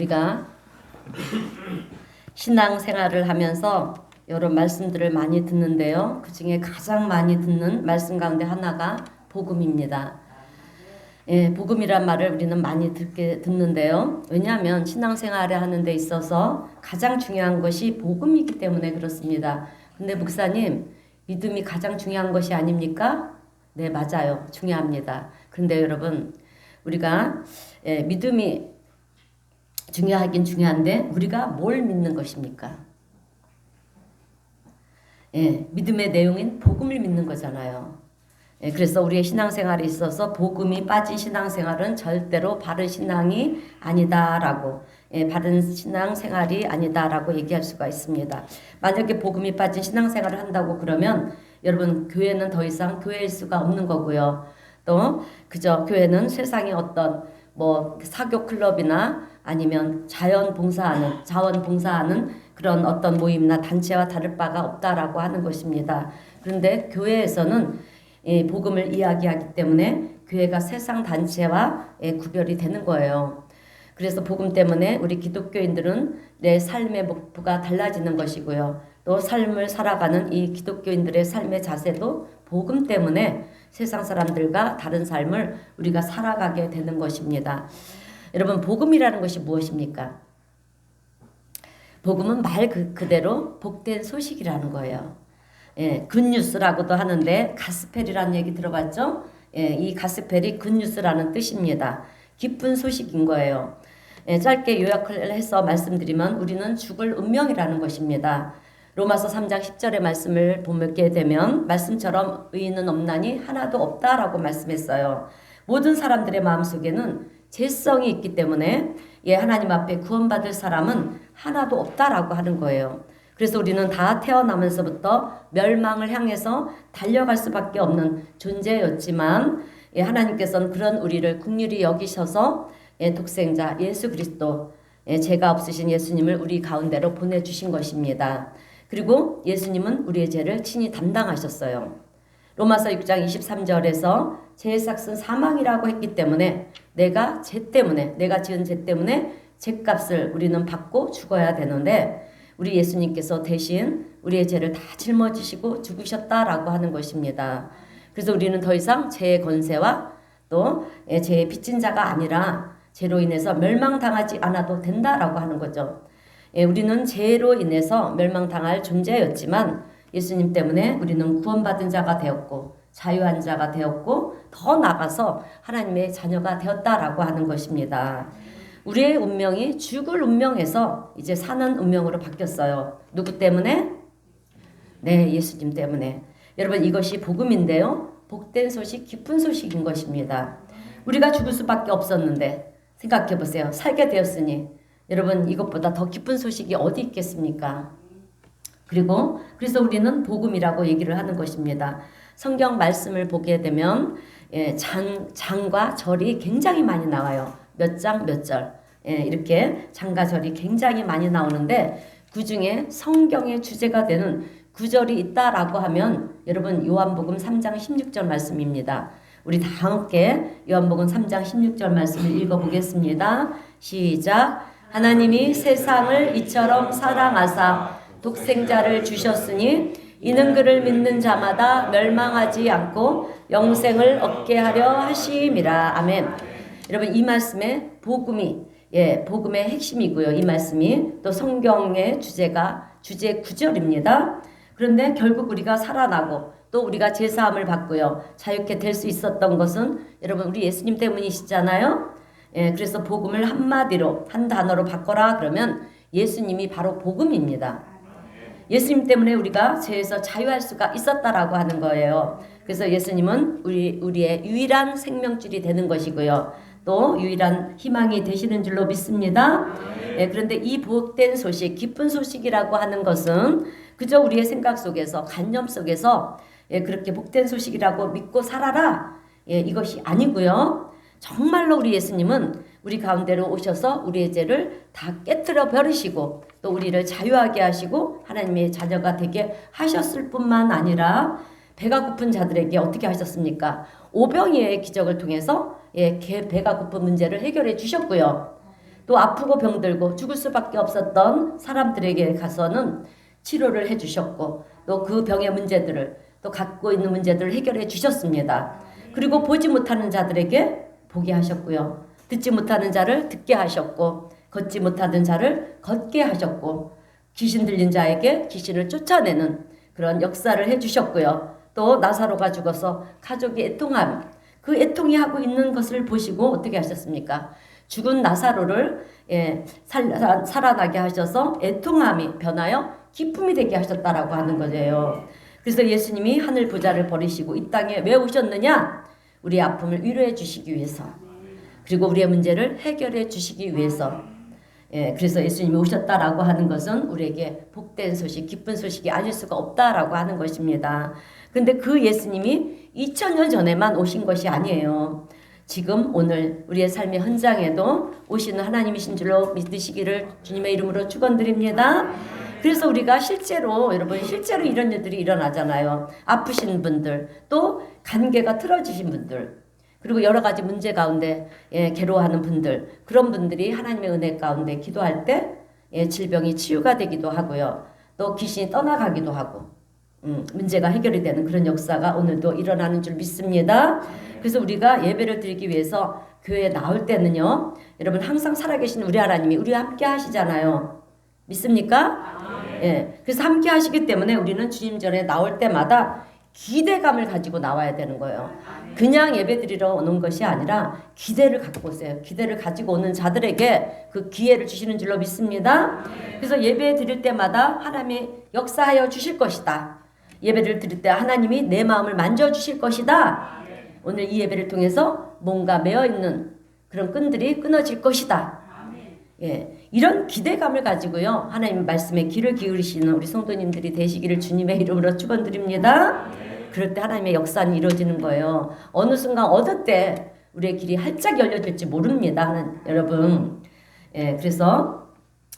우리가 신앙생활을 하면서 여러 말씀들을 많이 듣는데요. 그 중에 가장 많이 듣는 말씀 가운데 하나가 복음입니다. 예, 복음이란 말을 우리는 많이 듣는데요. 왜냐하면 신앙생활을 하는 데 있어서 가장 중요한 것이 복음이기 때문에 그렇습니다. 근데 목사님, 믿음이 가장 중요한 것이 아닙니까? 네, 맞아요. 중요합니다. 근데 여러분, 우리가 믿음이 중요하긴 중요한데 우리가 뭘 믿는 것입니까? 믿음의 내용인 복음을 믿는 거잖아요. 그래서 우리의 신앙생활에 있어서 복음이 빠진 신앙생활은 절대로 바른 신앙이 아니다라고, 바른 신앙생활이 아니다라고 얘기할 수가 있습니다. 만약에 복음이 빠진 신앙생활을 한다고 그러면 여러분, 교회는 더 이상 교회일 수가 없는 거고요. 또 그저 교회는 세상의 어떤 사교 클럽이나 아니면 자원봉사하는 그런 어떤 모임이나 단체와 다를 바가 없다라고 하는 것입니다. 그런데 교회에서는 복음을 이야기하기 때문에 교회가 세상 단체와 구별이 되는 거예요. 그래서 복음 때문에 우리 기독교인들은 내 삶의 목표가 달라지는 것이고요. 또 삶을 살아가는 이 기독교인들의 삶의 자세도 복음 때문에 세상 사람들과 다른 삶을 우리가 살아가게 되는 것입니다. 여러분, 복음이라는 것이 무엇입니까? 복음은 말 그대로 복된 소식이라는 거예요. 굿뉴스라고도 하는데 가스펠이라는 얘기 들어봤죠? 이 가스펠이 굿뉴스라는 뜻입니다. 기쁜 소식인 거예요. 짧게 요약을 해서 말씀드리면 우리는 죽을 운명이라는 것입니다. 로마서 3장 10절의 말씀을 보게 되면 말씀처럼 의인은 없나니 하나도 없다라고 말씀했어요. 모든 사람들의 마음속에는 죄성이 있기 때문에 하나님 앞에 구원받을 사람은 하나도 없다라고 하는 거예요. 그래서 우리는 다 태어나면서부터 멸망을 향해서 달려갈 수밖에 없는 존재였지만 하나님께서는 그런 우리를 긍휼히 여기셔서 독생자 예수 그리스도, 죄가 없으신 예수님을 우리 가운데로 보내주신 것입니다. 그리고 예수님은 우리의 죄를 친히 담당하셨어요. 로마서 6장 23절에서 죄의 삭은 사망이라고 했기 때문에 내가 지은 죄 때문에 죄값을 우리는 받고 죽어야 되는데 우리 예수님께서 대신 우리의 죄를 다 짊어지시고 죽으셨다라고 하는 것입니다. 그래서 우리는 더 이상 죄의 권세와 또 죄의 빚진 자가 아니라 죄로 인해서 멸망당하지 않아도 된다라고 하는 거죠. 우리는 죄로 인해서 멸망당할 존재였지만 예수님 때문에 우리는 구원받은 자가 되었고 자유한 자가 되었고 더 나아가서 하나님의 자녀가 되었다라고 하는 것입니다. 우리의 운명이 죽을 운명에서 이제 사는 운명으로 바뀌었어요. 누구 때문에? 네, 예수님 때문에. 여러분, 이것이 복음인데요. 복된 소식, 기쁜 소식인 것입니다. 우리가 죽을 수밖에 없었는데 생각해 보세요. 살게 되었으니 여러분, 이것보다 더 기쁜 소식이 어디 있겠습니까? 그래서 우리는 복음이라고 얘기를 하는 것입니다. 성경 말씀을 보게 되면 장과 절이 굉장히 많이 나와요. 몇 장 몇 절, 이렇게 장과 절이 굉장히 많이 나오는데 그 중에 성경의 주제가 되는 구절이 있다라고 하면 여러분, 요한복음 3장 16절 말씀입니다. 우리 다 함께 요한복음 3장 16절 말씀을 읽어보겠습니다. 시작. 하나님이 세상을 이처럼 사랑하사 독생자를 주셨으니 이는 그를 믿는 자마다 멸망하지 않고 영생을 얻게 하려 하심이라. 아멘. 여러분, 이 말씀에 복음이 복음의 핵심이고요. 이 말씀이 또 성경의 주제 9절입니다. 그런데 결국 우리가 살아나고 또 우리가 제사함을 받고요. 자유케 될 수 있었던 것은 여러분, 우리 예수님 때문이시잖아요. 그래서 복음을 한마디로 한 단어로 바꿔라 그러면 예수님이 바로 복음입니다. 예수님 때문에 우리가 죄에서 자유할 수가 있었다라고 하는 거예요. 그래서 예수님은 우리의 유일한 생명줄이 되는 것이고요. 또 유일한 희망이 되시는 줄로 믿습니다. 그런데 이 복된 소식, 기쁜 소식이라고 하는 것은 그저 우리의 생각 속에서, 관념 속에서 그렇게 복된 소식이라고 믿고 살아라, 이것이 아니고요. 정말로 우리 예수님은 우리 가운데로 오셔서 우리의 죄를 다 깨트려 버리시고 또 우리를 자유하게 하시고 하나님의 자녀가 되게 하셨을 뿐만 아니라 배가 고픈 자들에게 어떻게 하셨습니까? 오병이어의 기적을 통해서 배가 고픈 문제를 해결해 주셨고요. 또 또 아프고 병들고 죽을 수밖에 없었던 사람들에게 가서는 치료를 해주셨고 또 그 병의 문제들을 또 갖고 있는 문제들을 해결해 주셨습니다. 그리고 보지 못하는 자들에게 보게 하셨고요. 듣지 못하는 자를 듣게 하셨고 걷지 못하는 자를 걷게 하셨고 귀신 들린 자에게 귀신을 쫓아내는 그런 역사를 해주셨고요. 또 나사로가 죽어서 가족이 애통함 그 애통이 하고 있는 것을 보시고 어떻게 하셨습니까? 죽은 나사로를 살아나게 하셔서 애통함이 변하여 기쁨이 되게 하셨다라고 하는 거예요. 그래서 예수님이 하늘 부자를 버리시고 이 땅에 왜 오셨느냐? 우리의 아픔을 위로해 주시기 위해서 그리고 우리의 문제를 해결해 주시기 위해서 그래서 예수님이 오셨다라고 하는 것은 우리에게 복된 소식, 기쁜 소식이 아닐 수가 없다라고 하는 것입니다. 근데 그 예수님이 2000년 전에만 오신 것이 아니에요. 지금 오늘 우리의 삶의 현장에도 오시는 하나님이신 줄로 믿으시기를 주님의 이름으로 축원드립니다. 그래서 우리가 실제로 여러분 실제로 이런 일들이 일어나잖아요. 아프신 분들 또 관계가 틀어지신 분들 그리고 여러 가지 문제 가운데 괴로워하는 분들 그런 분들이 하나님의 은혜 가운데 기도할 때 질병이 치유가 되기도 하고요. 또 귀신이 떠나가기도 하고 문제가 해결이 되는 그런 역사가 오늘도 일어나는 줄 믿습니다. 그래서 우리가 예배를 드리기 위해서 교회에 나올 때는요. 여러분 항상 살아계신 우리 하나님이 우리와 함께 하시잖아요. 믿습니까? 그래서 함께 하시기 때문에 우리는 주님 전에 나올 때마다 기대감을 가지고 나와야 되는 거예요. 그냥 예배 드리러 오는 것이 아니라 기대를 갖고 오세요. 기대를 가지고 오는 자들에게 그 기회를 주시는 줄로 믿습니다. 그래서 예배 드릴 때마다 하나님이 역사하여 주실 것이다. 예배를 드릴 때 하나님이 내 마음을 만져주실 것이다. 오늘 이 예배를 통해서 뭔가 매어있는 그런 끈들이 끊어질 것이다. 이런 기대감을 가지고요. 하나님 말씀에 귀를 기울이시는 우리 성도님들이 되시기를 주님의 이름으로 축원드립니다. 그럴 때 하나님의 역사는 이루어지는 거예요. 어느 순간 어느 때 우리의 길이 활짝 열려질지 모릅니다. 여러분. 그래서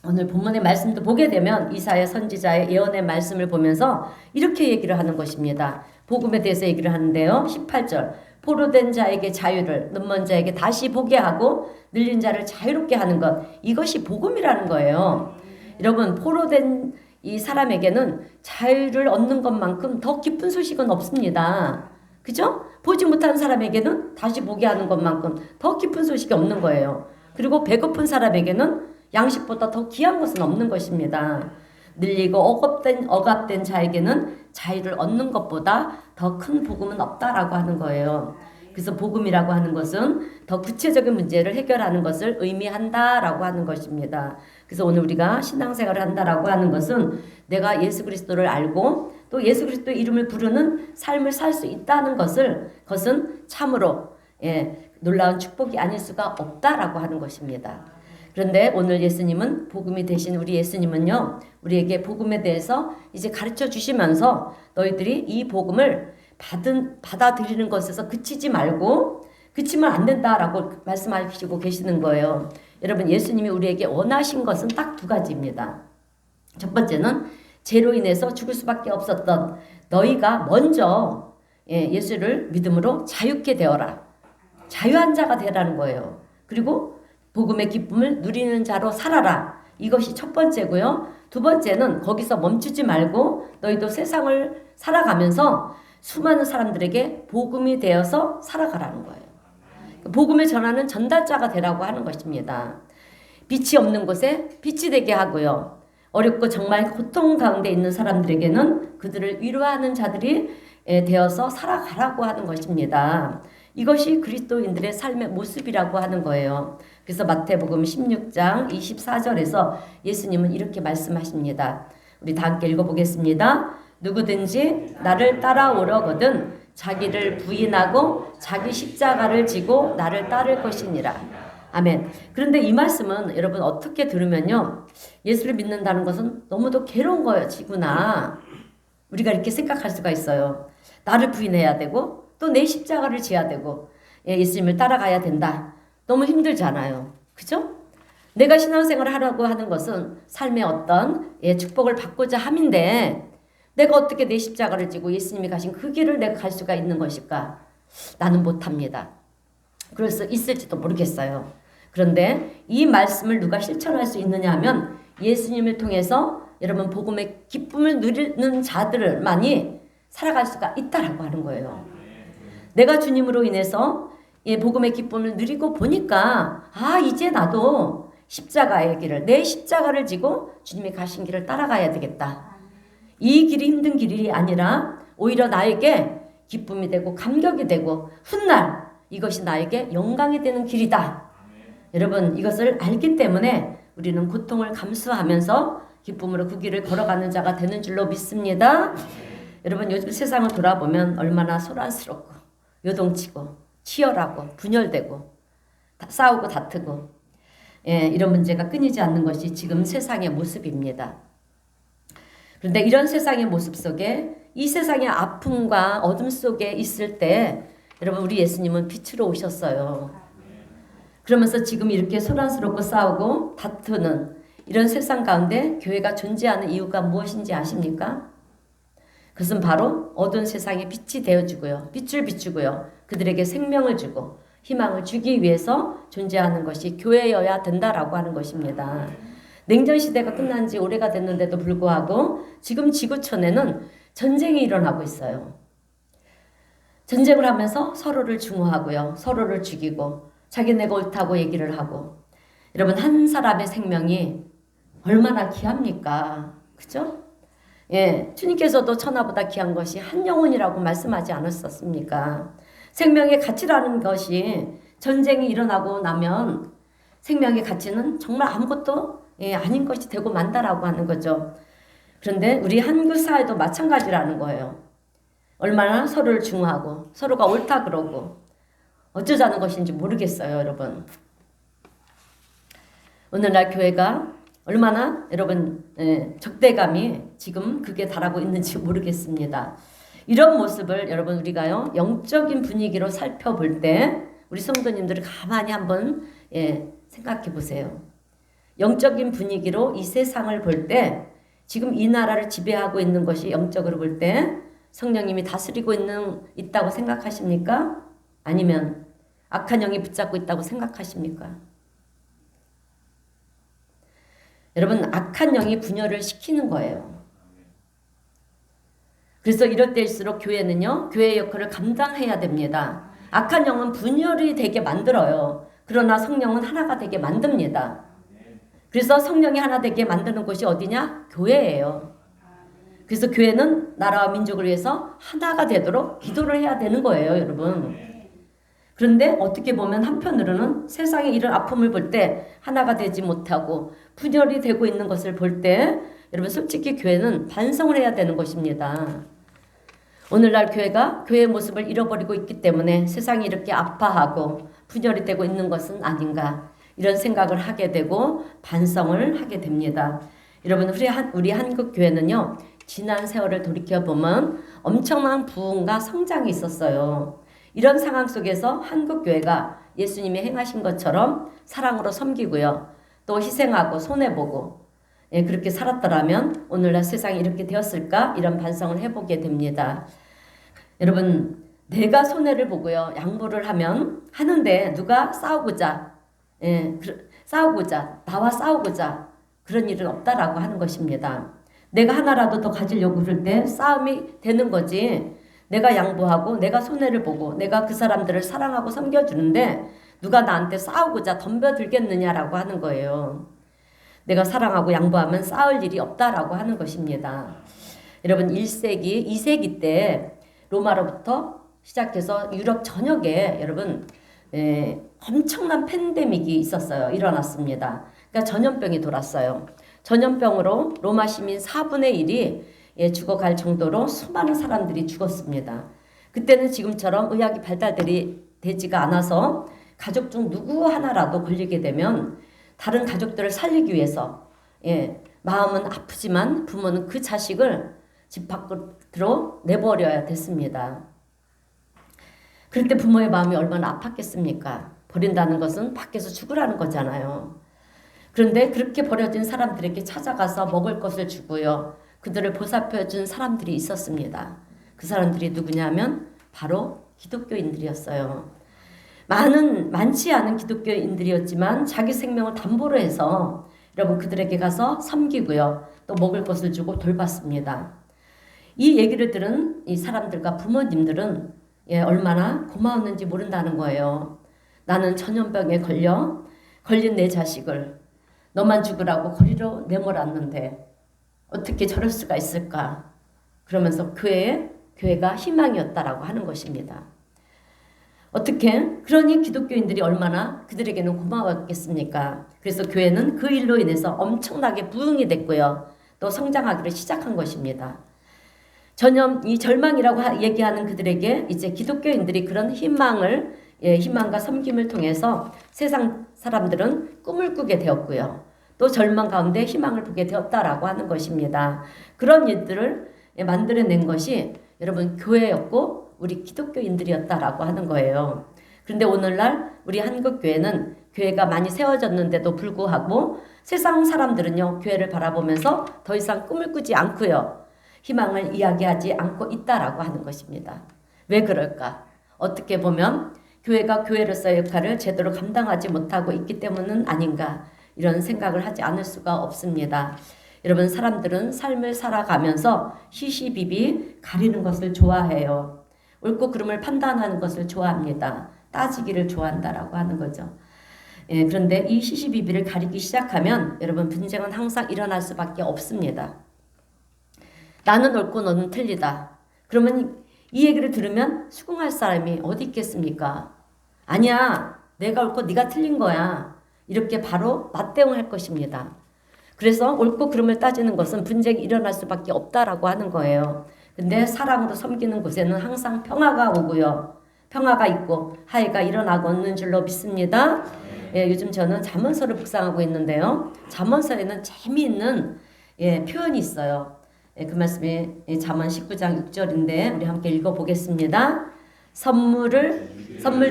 오늘 본문의 말씀도 보게 되면 이사야 선지자의 예언의 말씀을 보면서 이렇게 얘기를 하는 것입니다. 복음에 대해서 얘기를 하는데요. 18절 포로된 자에게 자유를 눈먼 자에게 다시 보게 하고 늘린 자를 자유롭게 하는 것 이것이 복음이라는 거예요. 여러분 포로된 이 사람에게는 자유를 얻는 것만큼 더 기쁜 소식은 없습니다. 그죠? 보지 못한 사람에게는 다시 보게 하는 것만큼 더 기쁜 소식이 없는 거예요. 그리고 배고픈 사람에게는 양식보다 더 귀한 것은 없는 것입니다. 늘리고 억압된 자에게는 자유를 얻는 것보다 더 큰 복음은 없다라고 하는 거예요. 그래서 복음이라고 하는 것은 더 구체적인 문제를 해결하는 것을 의미한다라고 하는 것입니다. 그래서 오늘 우리가 신앙생활을 한다라고 하는 것은 내가 예수 그리스도를 알고 또 예수 그리스도의 이름을 부르는 삶을 살 수 있다는 것은 참으로 놀라운 축복이 아닐 수가 없다라고 하는 것입니다. 그런데 오늘 예수님은 복음이 되신 우리 예수님은요. 우리에게 복음에 대해서 이제 가르쳐 주시면서 너희들이 이 복음을 받아들이는 것에서 그치지 말고 그치면 안 된다라고 말씀하시고 계시는 거예요. 여러분 예수님이 우리에게 원하신 것은 딱 두 가지입니다. 첫 번째는 죄로 인해서 죽을 수밖에 없었던 너희가 먼저 예수를 믿음으로 자유케 되어라. 자유한 자가 되라는 거예요. 그리고 복음의 기쁨을 누리는 자로 살아라. 이것이 첫 번째고요. 두 번째는 거기서 멈추지 말고 너희도 세상을 살아가면서 수많은 사람들에게 복음이 되어서 살아가라는 거예요. 복음을 전하는 전달자가 되라고 하는 것입니다. 빛이 없는 곳에 빛이 되게 하고요. 어렵고 정말 고통 가운데 있는 사람들에게는 그들을 위로하는 자들이 되어서 살아가라고 하는 것입니다. 이것이 그리스도인들의 삶의 모습이라고 하는 거예요. 그래서 마태복음 16장 24절에서 예수님은 이렇게 말씀하십니다. 우리 다 함께 읽어보겠습니다. 누구든지 나를 따라오려거든 자기를 부인하고 자기 십자가를 지고 나를 따를 것이니라. 아멘. 그런데 이 말씀은 여러분 어떻게 들으면요. 예수를 믿는다는 것은 너무도 괴로운 것이구나. 우리가 이렇게 생각할 수가 있어요. 나를 부인해야 되고 또 내 십자가를 지어야 되고 예수님을 따라가야 된다. 너무 힘들잖아요. 그죠? 내가 신앙생활을 하라고 하는 것은 삶의 어떤 축복을 받고자 함인데 내가 어떻게 내 십자가를 지고 예수님이 가신 그 길을 내가 갈 수가 있는 것일까? 나는 못합니다. 그럴 수 있을지도 모르겠어요. 그런데 이 말씀을 누가 실천할 수 있느냐 하면 예수님을 통해서 여러분 복음의 기쁨을 누리는 자들만이 살아갈 수가 있다라고 하는 거예요. 내가 주님으로 인해서 복음의 기쁨을 누리고 보니까 이제 나도 십자가의 길을 내 십자가를 지고 주님이 가신 길을 따라가야 되겠다. 이 길이 힘든 길이 아니라 오히려 나에게 기쁨이 되고 감격이 되고 훗날 이것이 나에게 영광이 되는 길이다. 여러분 이것을 알기 때문에 우리는 고통을 감수하면서 기쁨으로 그 길을 걸어가는 자가 되는 줄로 믿습니다. 여러분 요즘 세상을 돌아보면 얼마나 소란스럽고 요동치고 치열하고 분열되고 싸우고 다투고 이런 문제가 끊이지 않는 것이 지금 세상의 모습입니다. 그런데 이런 세상의 모습 속에 이 세상의 아픔과 어둠 속에 있을 때 여러분 우리 예수님은 빛으로 오셨어요. 그러면서 지금 이렇게 소란스럽고 싸우고 다투는 이런 세상 가운데 교회가 존재하는 이유가 무엇인지 아십니까? 그것은 바로 어두운 세상에 빛이 되어주고요. 빛을 비추고요. 그들에게 생명을 주고 희망을 주기 위해서 존재하는 것이 교회여야 된다라고 하는 것입니다. 냉전 시대가 끝난 지 오래가 됐는데도 불구하고 지금 지구촌에는 전쟁이 일어나고 있어요. 전쟁을 하면서 서로를 증오하고요. 서로를 죽이고 자기네가 옳다고 얘기를 하고 여러분 한 사람의 생명이 얼마나 귀합니까? 그죠? 주님께서도 천하보다 귀한 것이 한 영혼이라고 말씀하지 않았었습니까? 생명의 가치라는 것이 전쟁이 일어나고 나면 생명의 가치는 정말 아무것도 아닌 것이 되고 만다라고 하는 거죠. 그런데 우리 한국 사회도 마찬가지라는 거예요. 얼마나 서로를 증오하고 서로가 옳다 그러고 어쩌자는 것인지 모르겠어요, 여러분. 오늘날 교회가 얼마나 여러분 적대감이 지금 그게 달하고 있는지 모르겠습니다. 이런 모습을 여러분 우리가요 영적인 분위기로 살펴볼 때 우리 성도님들이 가만히 한번 생각해 보세요. 영적인 분위기로 이 세상을 볼 때 지금 이 나라를 지배하고 있는 것이 영적으로 볼 때 성령님이 다스리고 있다고 생각하십니까? 아니면 악한 영이 붙잡고 있다고 생각하십니까? 여러분 악한 영이 분열을 시키는 거예요. 그래서 이럴 때일수록 교회는요. 교회의 역할을 감당해야 됩니다. 악한 영은 분열이 되게 만들어요. 그러나 성령은 하나가 되게 만듭니다. 그래서 성령이 하나 되게 만드는 곳이 어디냐? 교회예요. 그래서 교회는 나라와 민족을 위해서 하나가 되도록 기도를 해야 되는 거예요, 여러분. 그런데 어떻게 보면 한편으로는 세상에 이런 아픔을 볼 때 하나가 되지 못하고 분열이 되고 있는 것을 볼 때 여러분 솔직히 교회는 반성을 해야 되는 것입니다. 오늘날 교회가 교회의 모습을 잃어버리고 있기 때문에 세상이 이렇게 아파하고 분열이 되고 있는 것은 아닌가 이런 생각을 하게 되고 반성을 하게 됩니다. 여러분 우리 한국 교회는요. 지난 세월을 돌이켜보면 엄청난 부흥과 성장이 있었어요. 이런 상황 속에서 한국 교회가 예수님이 행하신 것처럼 사랑으로 섬기고요. 또 희생하고 손해보고 그렇게 살았더라면 오늘날 세상이 이렇게 되었을까? 이런 반성을 해보게 됩니다. 여러분 내가 손해를 보고요. 양보를 하는데 누가 싸우고자 나와 싸우고자 그런 일은 없다라고 하는 것입니다. 내가 하나라도 더 가지려고 그럴 때 싸움이 되는 거지. 내가 양보하고 내가 손해를 보고 내가 그 사람들을 사랑하고 섬겨주는데 누가 나한테 싸우고자 덤벼들겠느냐라고 하는 거예요. 내가 사랑하고 양보하면 싸울 일이 없다라고 하는 것입니다. 여러분 1세기, 2세기 때 로마로부터 시작해서 유럽 전역에 여러분 엄청난 팬데믹이 있었어요. 일어났습니다. 그러니까 전염병이 돌았어요. 전염병으로 로마 시민 4분의 1이 죽어갈 정도로 수많은 사람들이 죽었습니다. 그때는 지금처럼 의학이 발달되지가 않아서 가족 중 누구 하나라도 걸리게 되면 다른 가족들을 살리기 위해서 마음은 아프지만 부모는 그 자식을 집 밖으로 내버려야 됐습니다. 그럴 때 부모의 마음이 얼마나 아팠겠습니까? 버린다는 것은 밖에서 죽으라는 거잖아요. 그런데 그렇게 버려진 사람들에게 찾아가서 먹을 것을 주고요. 그들을 보살펴준 사람들이 있었습니다. 그 사람들이 누구냐면 바로 기독교인들이었어요. 많지 않은 기독교인들이었지만 자기 생명을 담보로 해서 여러분 그들에게 가서 섬기고요. 또 먹을 것을 주고 돌봤습니다. 이 얘기를 들은 이 사람들과 부모님들은 얼마나 고마웠는지 모른다는 거예요. 나는 전염병에 걸린 내 자식을 너만 죽으라고 거리로 내몰았는데 어떻게 저럴 수가 있을까? 그러면서 교회가 희망이었다라고 하는 것입니다. 어떻게? 그러니 기독교인들이 얼마나 그들에게는 고마웠겠습니까? 그래서 교회는 그 일로 인해서 엄청나게 부흥이 됐고요. 또 성장하기를 시작한 것입니다. 이 절망이라고 얘기하는 그들에게 이제 기독교인들이 그런 희망과 섬김을 통해서 세상 사람들은 꿈을 꾸게 되었고요. 또 절망 가운데 희망을 보게 되었다라고 하는 것입니다. 그런 일들을 만들어낸 것이 여러분 교회였고 우리 기독교인들이었다라고 하는 거예요. 그런데 오늘날 우리 한국교회는 교회가 많이 세워졌는데도 불구하고 세상 사람들은요 교회를 바라보면서 더 이상 꿈을 꾸지 않고요. 희망을 이야기하지 않고 있다라고 하는 것입니다. 왜 그럴까? 어떻게 보면 교회가 교회로서의 역할을 제대로 감당하지 못하고 있기 때문은 아닌가 이런 생각을 하지 않을 수가 없습니다. 여러분 사람들은 삶을 살아가면서 시시비비 가리는 것을 좋아해요. 옳고 그름을 판단하는 것을 좋아합니다. 따지기를 좋아한다라고 하는 거죠. 그런데 이 시시비비를 가리기 시작하면 여러분 분쟁은 항상 일어날 수밖에 없습니다. 나는 옳고 너는 틀리다. 그러면 이 얘기를 들으면 수긍할 사람이 어디 있겠습니까? 아니야, 내가 옳고 네가 틀린 거야. 이렇게 바로 맞대응할 것입니다. 그래서 옳고 그름을 따지는 것은 분쟁이 일어날 수밖에 없다라고 하는 거예요. 근데 사랑으로 섬기는 곳에는 항상 평화가 오고요. 평화가 있고 화해가 일어나고 있는 줄로 믿습니다. 요즘 저는 잠언서를 묵상하고 있는데요. 잠언서에는 재미있는 표현이 있어요. 그 말씀이 잠언 19장 6절인데 우리 함께 읽어보겠습니다. 선물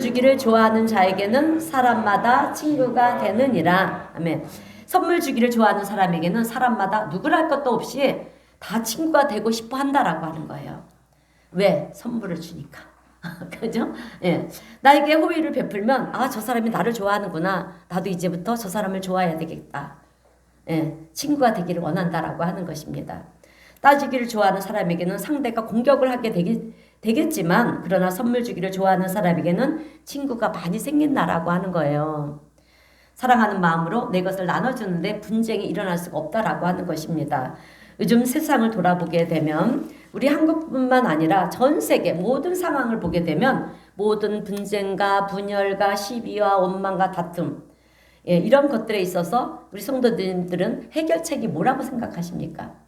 주기를 좋아하는 자에게는 사람마다 친구가 되느니라. 아멘. 선물 주기를 좋아하는 사람에게는 사람마다 누구랄 것도 없이 다 친구가 되고 싶어 한다라고 하는 거예요. 왜? 선물을 주니까. 그죠? 나에게 호의를 베풀면 저 사람이 나를 좋아하는구나. 나도 이제부터 저 사람을 좋아해야 되겠다. 친구가 되기를 원한다라고 하는 것입니다. 따지기를 좋아하는 사람에게는 상대가 공격을 하게 되겠지만 그러나 선물 주기를 좋아하는 사람에게는 친구가 많이 생긴다라고 하는 거예요. 사랑하는 마음으로 내 것을 나눠주는데 분쟁이 일어날 수가 없다라고 하는 것입니다. 요즘 세상을 돌아보게 되면 우리 한국뿐만 아니라 전 세계 모든 상황을 보게 되면 모든 분쟁과 분열과 시비와 원망과 다툼 이런 것들에 있어서 우리 성도님들은 해결책이 뭐라고 생각하십니까?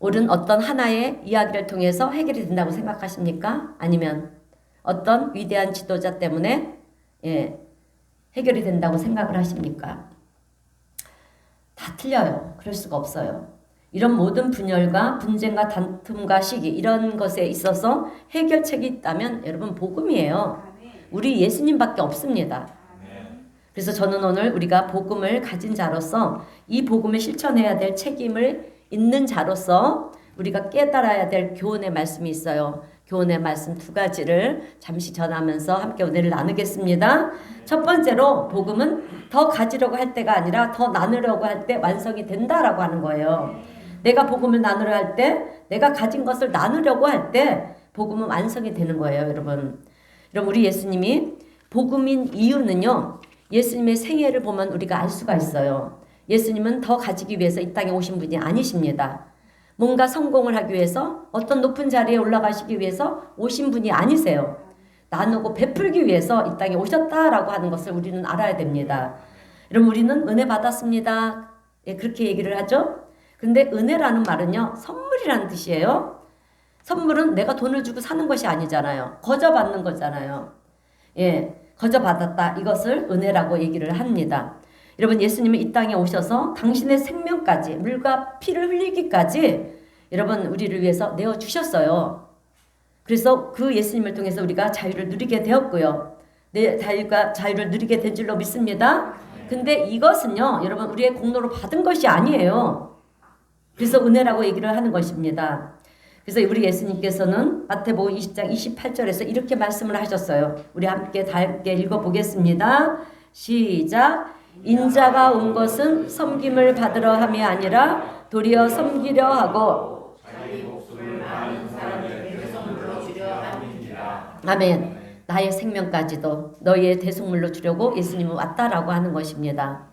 옳은 어떤 하나의 이야기를 통해서 해결이 된다고 생각하십니까? 아니면 어떤 위대한 지도자 때문에 해결이 된다고 생각을 하십니까? 다 틀려요. 그럴 수가 없어요. 이런 모든 분열과 분쟁과 다툼과 시기 이런 것에 있어서 해결책이 있다면 여러분 복음이에요. 우리 예수님밖에 없습니다. 그래서 저는 오늘 우리가 복음을 가진 자로서 이 복음을 실천해야 될 책임을 있는 자로서 우리가 깨달아야 될 교훈의 말씀이 있어요. 교훈의 말씀 두 가지를 잠시 전하면서 함께 은혜를 나누겠습니다. 첫 번째로 복음은 더 가지려고 할 때가 아니라 더 나누려고 할 때 완성이 된다라고 하는 거예요. 내가 복음을 나누려 할 때, 내가 가진 것을 나누려고 할 때 복음은 완성이 되는 거예요, 여러분. 여러분 우리 예수님이 복음인 이유는요. 예수님의 생애를 보면 우리가 알 수가 있어요. 예수님은 더 가지기 위해서 이 땅에 오신 분이 아니십니다. 뭔가 성공을 하기 위해서 어떤 높은 자리에 올라가시기 위해서 오신 분이 아니세요. 나누고 베풀기 위해서 이 땅에 오셨다라고 하는 것을 우리는 알아야 됩니다. 여러분 우리는 은혜 받았습니다. 그렇게 얘기를 하죠. 근데 은혜라는 말은요. 선물이라는 뜻이에요. 선물은 내가 돈을 주고 사는 것이 아니잖아요. 거저 받는 거잖아요. 거저 받았다. 이것을 은혜라고 얘기를 합니다. 여러분 예수님은 이 땅에 오셔서 당신의 생명까지 물과 피를 흘리기까지 여러분 우리를 위해서 내어주셨어요. 그래서 그 예수님을 통해서 우리가 자유를 누리게 되었고요. 자유를 누리게 된 줄로 믿습니다. 근데 이것은요 여러분 우리의 공로로 받은 것이 아니에요. 그래서 은혜라고 얘기를 하는 것입니다. 그래서 우리 예수님께서는 마태복음 20장 28절에서 이렇게 말씀을 하셨어요. 우리 함께 다 함께 읽어보겠습니다. 시작. 인자가 온 것은 섬김을 받으러 함이 아니라 도리어 섬기려 하고 자기 목숨을 많은 사람의 대성물로 주려 함이니라. 아멘. 나의 생명까지도 너희의 대속물로 주려고 예수님은 왔다라고 하는 것입니다.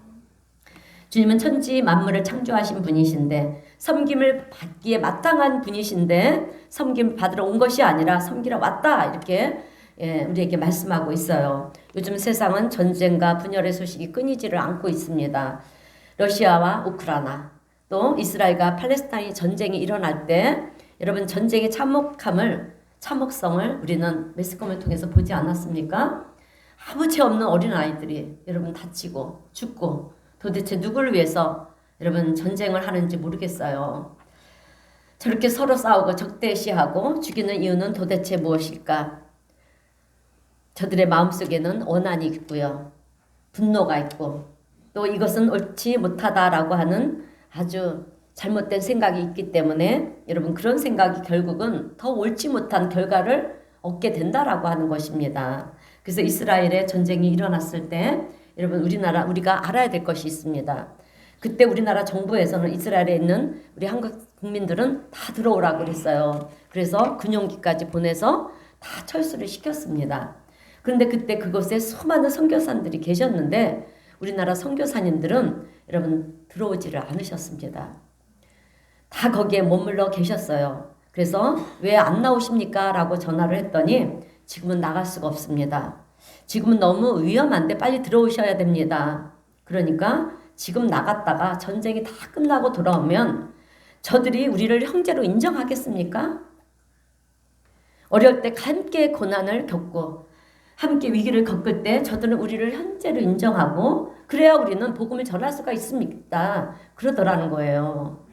주님은 천지 만물을 창조하신 분이신데 섬김을 받기에 마땅한 분이신데 섬김을 받으러 온 것이 아니라 섬기러 왔다 이렇게 우리에게 말씀하고 있어요. 요즘 세상은 전쟁과 분열의 소식이 끊이지를 않고 있습니다. 러시아와 우크라이나 또 이스라엘과 팔레스타인 전쟁이 일어날 때 여러분 전쟁의 참혹성을 우리는 매스컴을 통해서 보지 않았습니까? 아무 죄 없는 어린아이들이 여러분 다치고 죽고 도대체 누구를 위해서 여러분 전쟁을 하는지 모르겠어요. 저렇게 서로 싸우고 적대시하고 죽이는 이유는 도대체 무엇일까? 저들의 마음속에는 원한이 있고요. 분노가 있고 또 이것은 옳지 못하다라고 하는 아주 잘못된 생각이 있기 때문에 여러분 그런 생각이 결국은 더 옳지 못한 결과를 얻게 된다라고 하는 것입니다. 그래서 이스라엘의 전쟁이 일어났을 때 여러분 우리가 알아야 될 것이 있습니다. 그때 우리나라 정부에서는 이스라엘에 있는 우리 한국 국민들은 다 들어오라고 그랬어요. 그래서 군용기까지 보내서 다 철수를 시켰습니다. 그런데 그때 그곳에 수많은 선교사님들이 계셨는데 우리나라 선교사님들은 여러분 들어오지를 않으셨습니다. 다 거기에 머물러 계셨어요. 그래서 왜 안 나오십니까? 라고 전화를 했더니 지금은 나갈 수가 없습니다. 지금은 너무 위험한데 빨리 들어오셔야 됩니다. 그러니까 지금 나갔다가 전쟁이 다 끝나고 돌아오면 저들이 우리를 형제로 인정하겠습니까? 어려울 때 함께 고난을 겪고 함께 위기를 겪을 때 저들은 우리를 형제로 인정하고 그래야 우리는 복음을 전할 수가 있습니다. 그러더라는 거예요.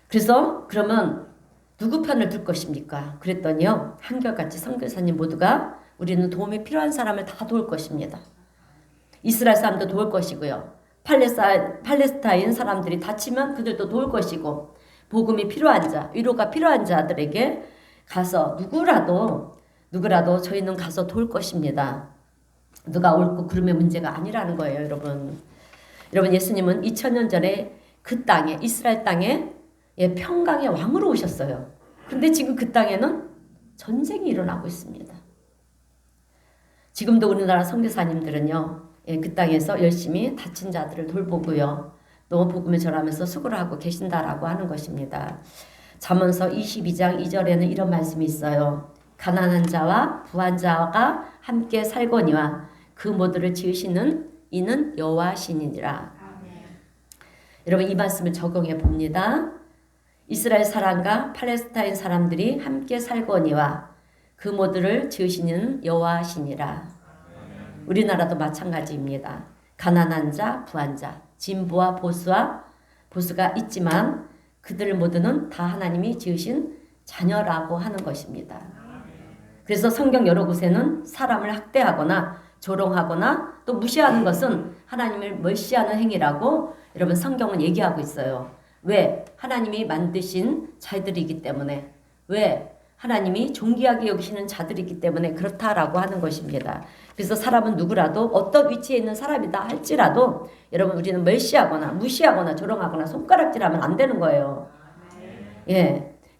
그래서 그러면 누구 편을 들 것입니까? 그랬더니요. 한결같이 선교사님 모두가 우리는 도움이 필요한 사람을 다 도울 것입니다. 이스라엘 사람도 도울 것이고요. 팔레스타인 사람들이 다치면 그들도 도울 것이고 복음이 필요한 자, 위로가 필요한 자들에게 가서 누구라도 저희는 가서 도울 것입니다. 누가 옳고 그름의 문제가 아니라는 거예요, 여러분. 여러분 예수님은 2000년 전에 그 땅에 이스라엘 땅에 평강의 왕으로 오셨어요. 그런데 지금 그 땅에는 전쟁이 일어나고 있습니다. 지금도 우리나라 선교사님들은요. 그 땅에서 열심히 다친 자들을 돌보고요. 또 복음을 전하면서 수고를 하고 계신다라고 하는 것입니다. 잠언서 22장 2절에는 이런 말씀이 있어요. 가난한 자와 부한 자가 함께 살거니와 그 모두를 지으시는 이는 여호와시니라. 여러분 이 말씀을 적용해 봅니다. 이스라엘 사람과 팔레스타인 사람들이 함께 살거니와 그 모두를 지으시는 여호와시니라. 우리나라도 마찬가지입니다. 가난한 자, 부한 자, 진보와 보수가 있지만 그들 모두는 다 하나님이 지으신 자녀라고 하는 것입니다. 그래서 성경 여러 곳에는 사람을 학대하거나 조롱하거나 또 무시하는 것은 하나님을 멸시하는 행위라고 여러분 성경은 얘기하고 있어요. 왜? 하나님이 만드신 자들이기 때문에. 왜? 하나님이 존귀하게 여기시는 자들이기 때문에 그렇다라고 하는 것입니다. 그래서 사람은 누구라도 어떤 위치에 있는 사람이다 할지라도 여러분 우리는 멸시하거나 무시하거나 조롱하거나 손가락질하면 안 되는 거예요.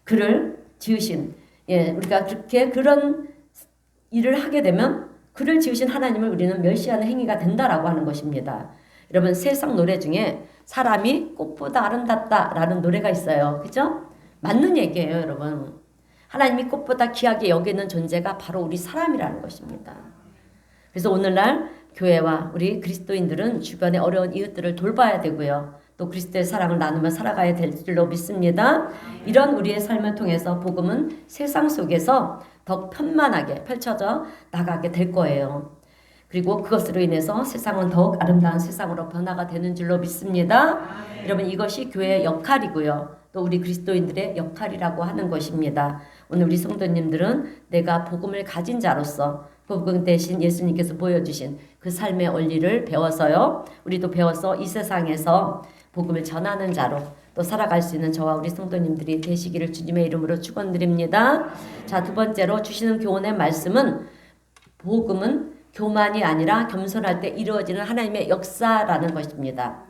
그를 지으신 우리가 그렇게 그런 일을 하게 되면 그를 지으신 하나님을 우리는 멸시하는 행위가 된다라고 하는 것입니다. 여러분 세상 노래 중에 사람이 꽃보다 아름답다라는 노래가 있어요. 그죠? 맞는 얘기예요, 여러분. 하나님이 꽃보다 귀하게 여기는 존재가 바로 우리 사람이라는 것입니다. 그래서 오늘날 교회와 우리 그리스도인들은 주변의 어려운 이웃들을 돌봐야 되고요. 또 그리스도의 사랑을 나누며 살아가야 될 줄로 믿습니다. 이런 우리의 삶을 통해서 복음은 세상 속에서 더 편만하게 펼쳐져 나가게 될 거예요. 그리고 그것으로 인해서 세상은 더욱 아름다운 세상으로 변화가 되는 줄로 믿습니다. 여러분 이것이 교회의 역할이고요. 또 우리 그리스도인들의 역할이라고 하는 것입니다. 오늘 우리 성도님들은 내가 복음을 가진 자로서 복음 대신 예수님께서 보여주신 그 삶의 원리를 배워서요. 우리도 배워서 이 세상에서 복음을 전하는 자로 또 살아갈 수 있는 저와 우리 성도님들이 되시기를 주님의 이름으로 축원드립니다. 자, 두 번째로 주시는 교훈의 말씀은 복음은 교만이 아니라 겸손할 때 이루어지는 하나님의 역사라는 것입니다.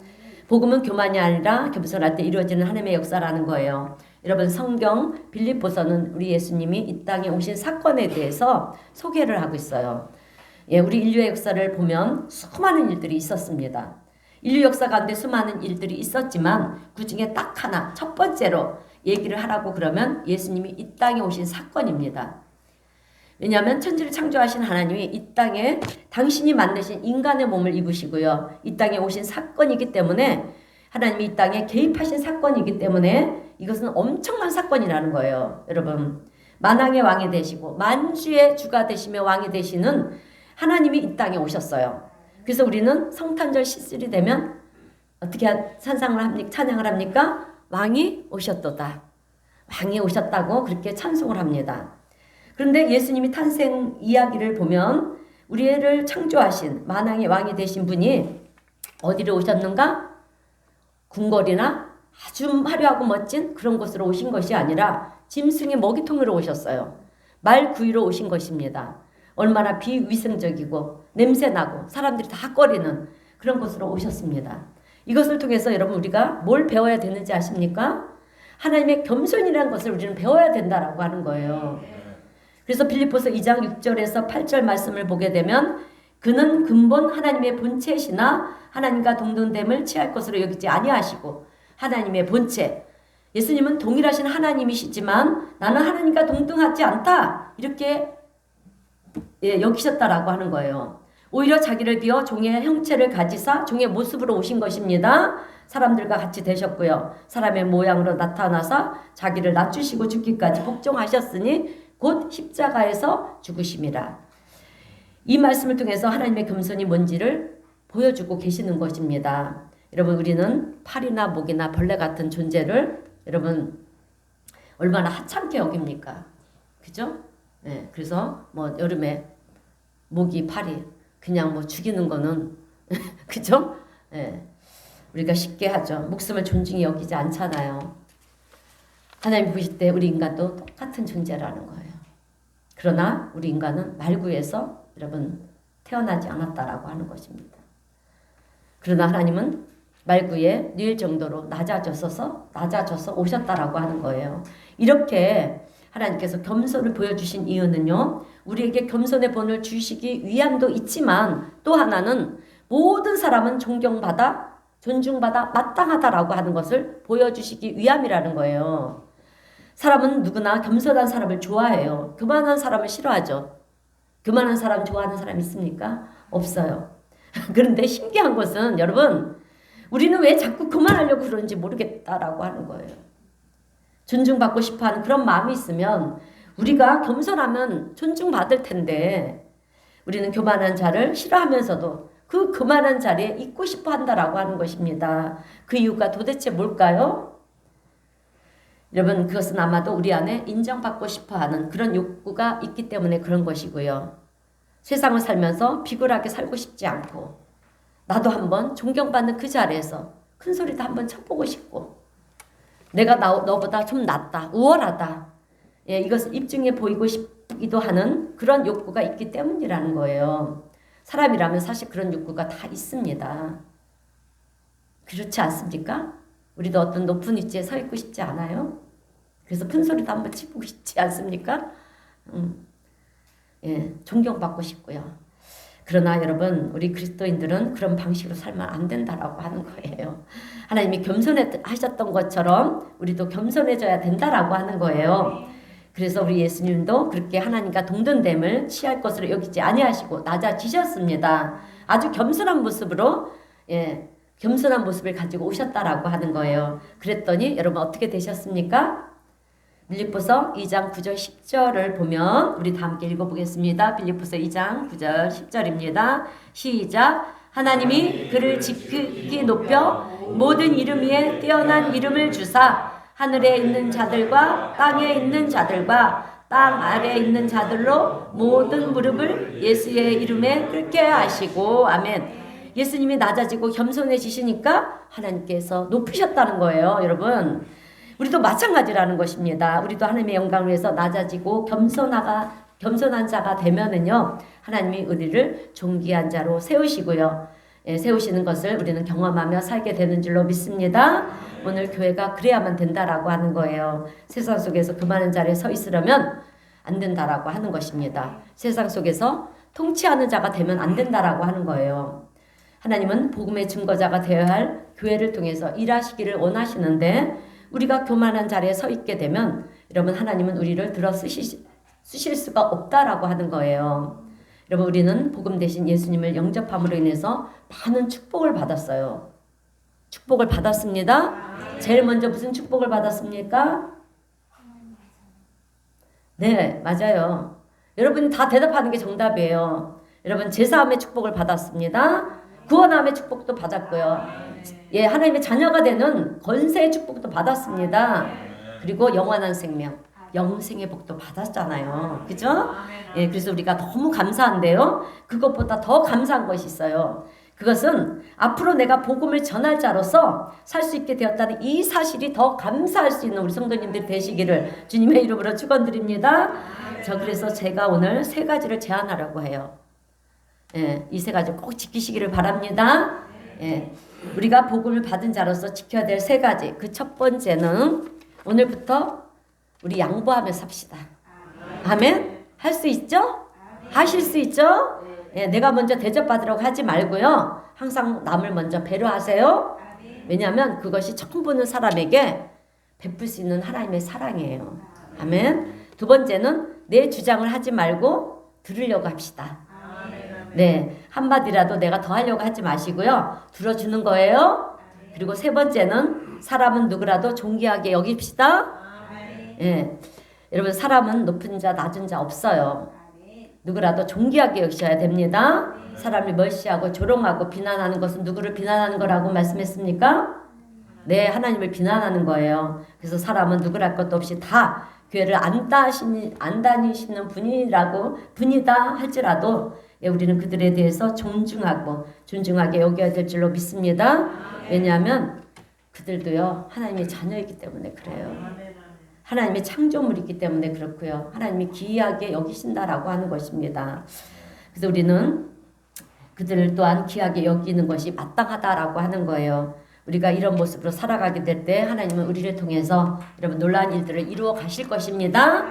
복음은 교만이 아니라 겸손할 때 이루어지는 하나님의 역사라는 거예요. 여러분 성경 빌립보서는 우리 예수님이 이 땅에 오신 사건에 대해서 소개를 하고 있어요. 예, 우리 인류의 역사를 보면 수많은 일들이 있었습니다. 인류 역사 가운데 수많은 일들이 있었지만 그 중에 딱 하나, 첫 번째로 얘기를 하라고 그러면 예수님이 이 땅에 오신 사건입니다. 왜냐하면 천지를 창조하신 하나님이 이 땅에 당신이 만드신 인간의 몸을 입으시고요. 이 땅에 오신 사건이기 때문에 하나님이 이 땅에 개입하신 사건이기 때문에 이것은 엄청난 사건이라는 거예요. 여러분 만왕의 왕이 되시고 만주의 주가 되시며 왕이 되시는 하나님이 이 땅에 오셨어요. 그래서 우리는 성탄절 시슬이 되면 어떻게 찬양을 합니까? 왕이 오셨도다. 왕이 오셨다고 그렇게 찬송을 합니다. 그런데 예수님이 탄생 이야기를 보면 우리를 창조하신 만왕의 왕이 되신 분이 어디로 오셨는가? 궁궐이나 아주 화려하고 멋진 그런 곳으로 오신 것이 아니라 짐승의 먹이통으로 오셨어요. 말 구유로 오신 것입니다. 얼마나 비위생적이고 냄새나고 사람들이 다 꺼리는 그런 곳으로 오셨습니다. 이것을 통해서 여러분 우리가 뭘 배워야 되는지 아십니까? 하나님의 겸손이라는 것을 우리는 배워야 된다라고 하는 거예요. 그래서 빌립보서 2장 6절에서 8절 말씀을 보게 되면 그는 근본 하나님의 본체시나 하나님과 동등됨을 취할 것으로 여기지 아니하시고 하나님의 본체, 예수님은 동일하신 하나님이시지만 나는 하나님과 동등하지 않다 이렇게 여기셨다라고 하는 거예요. 오히려 자기를 비워 종의 형체를 가지사 종의 모습으로 오신 것입니다. 사람들과 같이 되셨고요. 사람의 모양으로 나타나사 자기를 낮추시고 죽기까지 복종하셨으니 곧 십자가에서 죽으심이라. 이 말씀을 통해서 하나님의 겸손이 뭔지를 보여주고 계시는 것입니다. 여러분 우리는 팔이나 목이나 벌레 같은 존재를 여러분 얼마나 하찮게 여깁니까? 그죠? 네, 그래서 뭐 여름에 모기, 파리 그냥 뭐 죽이는 거는 그죠? 네, 우리가 쉽게 하죠. 목숨을 존중히 여기지 않잖아요. 하나님 보실 때 우리 인간도 똑같은 존재라는 거예요. 그러나 우리 인간은 말구에서 여러분 태어나지 않았다라고 하는 것입니다. 그러나 하나님은 말구에 늘 정도로 낮아져서 오셨다라고 하는 거예요. 이렇게 하나님께서 겸손을 보여주신 이유는요. 우리에게 겸손의 본을 주시기 위함도 있지만 또 하나는 모든 사람은 존경받아 존중받아 마땅하다라고 하는 것을 보여주시기 위함이라는 거예요. 사람은 누구나 겸손한 사람을 좋아해요. 교만한 사람을 싫어하죠. 교만한 사람 좋아하는 사람 있습니까? 없어요. 그런데 신기한 것은 여러분 우리는 왜 자꾸 교만하려고 그러는지 모르겠다라고 하는 거예요. 존중받고 싶어하는 그런 마음이 있으면 우리가 겸손하면 존중받을 텐데 우리는 교만한 자를 싫어하면서도 그 교만한 자리에 있고 싶어 한다라고 하는 것입니다. 그 이유가 도대체 뭘까요? 여러분 그것은 아마도 우리 안에 인정받고 싶어하는 그런 욕구가 있기 때문에 그런 것이고요. 세상을 살면서 비굴하게 살고 싶지 않고 나도 한번 존경받는 그 자리에서 큰 소리도 한번 쳐보고 싶고 내가 너보다 좀 낫다, 우월하다. 예, 이것을 입증해 보이고 싶기도 하는 그런 욕구가 있기 때문이라는 거예요. 사람이라면 사실 그런 욕구가 다 있습니다. 그렇지 않습니까? 우리도 어떤 높은 위치에 서 있고 싶지 않아요? 그래서 큰 소리도 한번 치고 싶지 않습니까? 예, 존경받고 싶고요. 그러나 여러분 우리 그리스도인들은 그런 방식으로 살면 안 된다라고 하는 거예요. 하나님이 겸손하셨던 것처럼 우리도 겸손해져야 된다라고 하는 거예요. 그래서 우리 예수님도 그렇게 하나님과 동등됨을 취할 것으로 여기지 아니하시고 낮아지셨습니다. 아주 겸손한 모습으로 겸손한 모습을 가지고 오셨다라고 하는 거예요. 그랬더니 여러분 어떻게 되셨습니까? 빌립보서 2장 9절 10절을 보면 우리 다 함께 읽어보겠습니다. 빌립보서 2장 9절 10절입니다. 시작. 하나님이 그를 지극히 높여 모든 이름 위에 뛰어난 이름을 주사 하늘에 있는 자들과 땅에 있는 자들과 땅 아래에 있는 자들로 모든 무릎을 예수의 이름에 꿇게 하시고 아멘. 예수님이 낮아지고 겸손해지시니까 하나님께서 높으셨다는 거예요, 여러분. 우리도 마찬가지라는 것입니다. 우리도 하나님의 영광을 위해서 낮아지고 겸손한 자가 되면은요, 하나님이 우리를 존귀한 자로 세우시고요. 세우시는 것을 우리는 경험하며 살게 되는 줄로 믿습니다. 오늘 교회가 그래야만 된다라고 하는 거예요. 세상 속에서 그 많은 자리에 서 있으려면 안 된다라고 하는 것입니다. 세상 속에서 통치하는 자가 되면 안 된다라고 하는 거예요. 하나님은 복음의 증거자가 되어야 할 교회를 통해서 일하시기를 원하시는데 우리가 교만한 자리에 서 있게 되면 여러분 하나님은 우리를 들어 쓰실 수가 없다라고 하는 거예요. 여러분 우리는 복음 대신 예수님을 영접함으로 인해서 많은 축복을 받았어요. 축복을 받았습니다. 제일 먼저 무슨 축복을 받았습니까? 네, 맞아요. 여러분 다 대답하는 게 정답이에요. 여러분 제사함의 축복을 받았습니다. 구원함의 축복도 받았고요. 예, 하나님의 자녀가 되는 권세의 축복도 받았습니다. 그리고 영원한 생명, 영생의 복도 받았잖아요. 그죠? 예, 그래서 우리가 너무 감사한데요. 그것보다 더 감사한 것이 있어요. 그것은 앞으로 내가 복음을 전할 자로서 살 수 있게 되었다는 이 사실이 더 감사할 수 있는 우리 성도님들이 되시기를 주님의 이름으로 축원드립니다. 그래서 제가 오늘 세 가지를 제안하려고 해요. 예, 이 세 가지 꼭 지키시기를 바랍니다. 예, 우리가 복음을 받은 자로서 지켜야 될 세 가지. 그 첫 번째는 오늘부터 우리 양보하며 삽시다. 아멘? 할 수 있죠? 하실 수 있죠? 예, 내가 먼저 대접받으려고 하지 말고요. 항상 남을 먼저 배려하세요. 왜냐하면 그것이 처음 보는 사람에게 베풀 수 있는 하나님의 사랑이에요. 아멘. 두 번째는 내 주장을 하지 말고 들으려고 합시다. 네, 한마디라도 내가 더 하려고 하지 마시고요. 들어주는 거예요. 그리고 세 번째는 사람은 누구라도 존귀하게 여깁시다. 예, 여러분 사람은 높은 자 낮은 자 없어요. 누구라도 존귀하게 여기셔야 됩니다. 사람이 멀시하고 조롱하고 비난하는 것은 누구를 비난하는 거라고 말씀했습니까? 네, 하나님을 비난하는 거예요. 그래서 사람은 누구랄 것도 없이 다 교회를 안 다니시는 분이다 할지라도 예, 우리는 그들에 대해서 존중하게 여겨야 될 줄로 믿습니다. 왜냐하면 그들도요 하나님의 자녀이기 때문에 그래요. 하나님의 창조물이기 때문에 그렇고요. 하나님이 귀하게 여기신다라고 하는 것입니다. 그래서 우리는 그들을 또한 귀하게 여기는 것이 마땅하다라고 하는 거예요. 우리가 이런 모습으로 살아가게 될 때 하나님은 우리를 통해서 여러분 놀라운 일들을 이루어 가실 것입니다.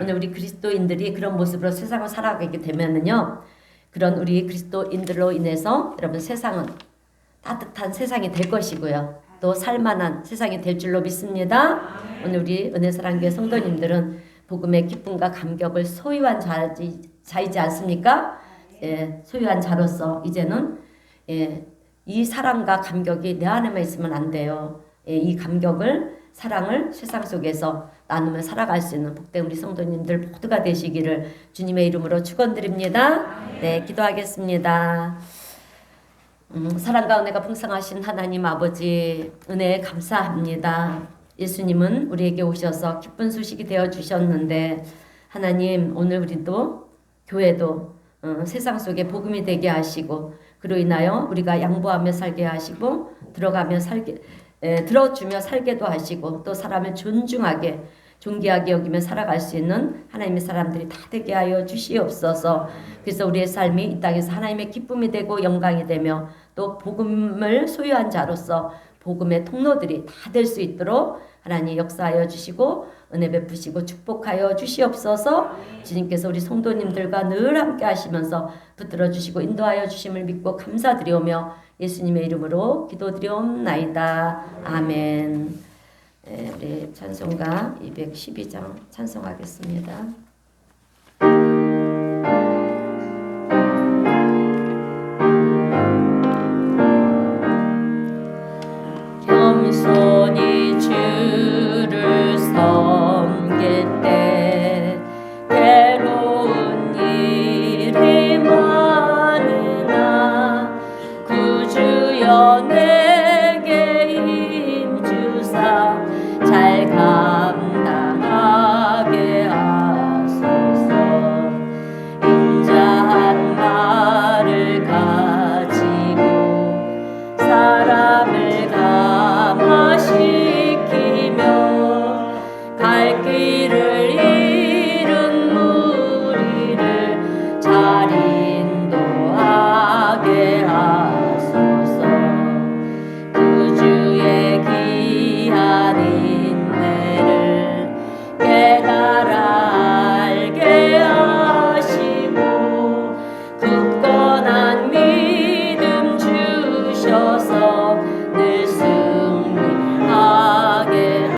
오늘 우리 그리스도인들이 그런 모습으로 세상을 살아가게 되면은요. 그런 우리 그리스도인들로 인해서 여러분 세상은 따뜻한 세상이 될 것이고요. 또 살만한 세상이 될 줄로 믿습니다. 오늘 우리 은혜사랑교회 성도님들은 복음의 기쁨과 감격을 소유한 자이지 않습니까? 예, 소유한 자로서 이제는 예, 이 사랑과 감격이 내 안에만 있으면 안 돼요. 예, 이 감격을 사랑을 세상 속에서 나누며 살아갈 수 있는 복된 우리 성도님들 모두가 되시기를 주님의 이름으로 축원드립니다. 네, 기도하겠습니다. 사랑과 은혜가 풍성하신 하나님 아버지 은혜에 감사합니다. 예수님은 우리에게 오셔서 기쁜 소식이 되어 주셨는데 하나님 오늘 우리도 교회도 세상 속에 복음이 되게 하시고 그로 인하여 우리가 양보하며 살게 하시고 들어주며 살게도 하시고 또 사람을 존귀하게 여기며 살아갈 수 있는 하나님의 사람들이 다 되게 하여 주시옵소서. 그래서 우리의 삶이 이 땅에서 하나님의 기쁨이 되고 영광이 되며 또 복음을 소유한 자로서 복음의 통로들이 다 될 수 있도록 하나님 역사하여 주시고 은혜 베푸시고 축복하여 주시옵소서. 주님께서 우리 성도님들과 늘 함께 하시면서 붙들어 주시고 인도하여 주심을 믿고 감사드리오며 예수님의 이름으로 기도드리옵나이다. 아멘. 네, 우리 찬송가 212장 찬송하겠습니다.